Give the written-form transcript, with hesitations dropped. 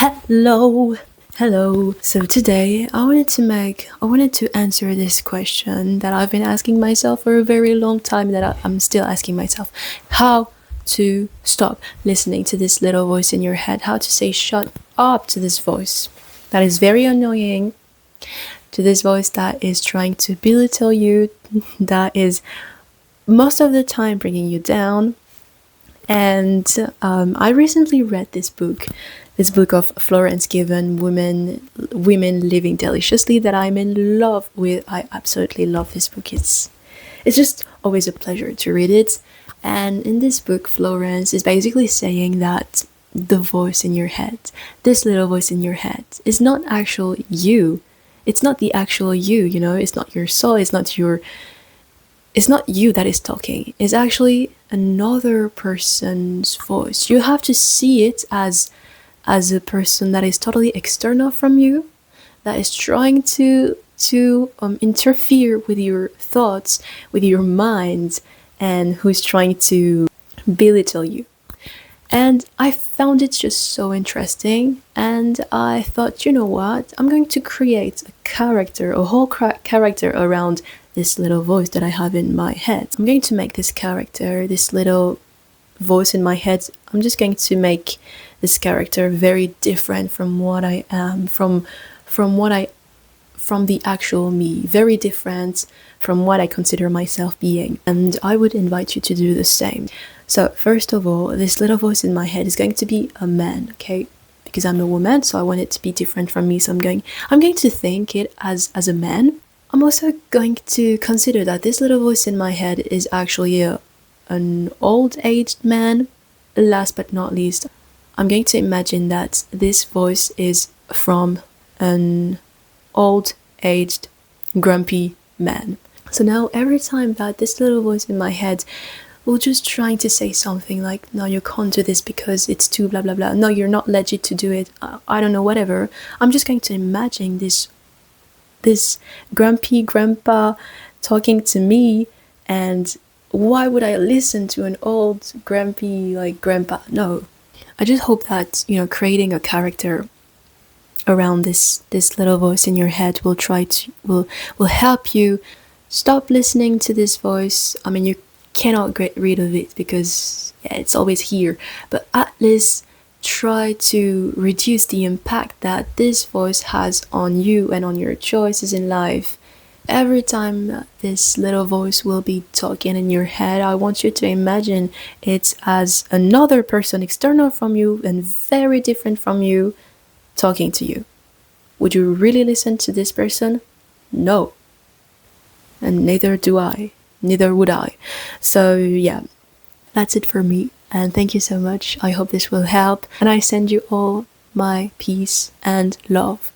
Hello, hello. So today I wanted to answer this question that I've been asking myself for a very long time that I'm still asking myself. How to stop listening to this little voice in your head, how to say shut up to this voice that is very annoying, to this voice that is trying to belittle you, that is most of the time bringing you down. And I recently read this book of Florence Given, Women Living Deliciously, that I'm in love with. I absolutely love this book. It's just always a pleasure to read it. And in this book, Florence is basically saying that the voice in your head, this little voice in your head, is not actual you. It's not the actual you, you know, it's not your soul, it's not you that is talking. It's actually another person's voice. You have to see it as a person that is totally external from you, that is trying to interfere with your thoughts, with your mind, and who's trying to belittle you. And I found it just so interesting, and I thought, you know what, I'm going to create a character, a whole character around this little voice that I have in my head. I'm going to make this character, this little voice in my head, I'm just going to make this character very different from what I am, from the actual me, very different from what I consider myself being. And I would invite you to do the same. So first of all, this little voice in my head is going to be a man, okay? Because I'm a woman, so I want it to be different from me. So I'm going to think it as a man. I'm also going to consider that this little voice in my head is actually an old-aged man. Last but not least, I'm going to imagine that this voice is from an old-aged, grumpy man. So now every time that this little voice in my head will just trying to say something like, no, you can't do this because it's too blah blah blah, no, you're not legit to do it, I don't know, whatever, I'm just going to imagine this grumpy grandpa talking to me, and why would I listen to an old grumpy like grandpa? No. I just hope that, you know, creating a character around this little voice in your head will help you stop listening to this voice. I mean, you cannot get rid of it because it's always here, but at least try to reduce the impact that this voice has on you and on your choices in life. Every time this little voice will be talking in your head, I want you to imagine it as another person external from you and very different from you talking to you. Would you really listen to this person? No. And neither do I. Neither would I. So yeah, that's it for me. And thank you so much. I hope this will help. And I send you all my peace and love.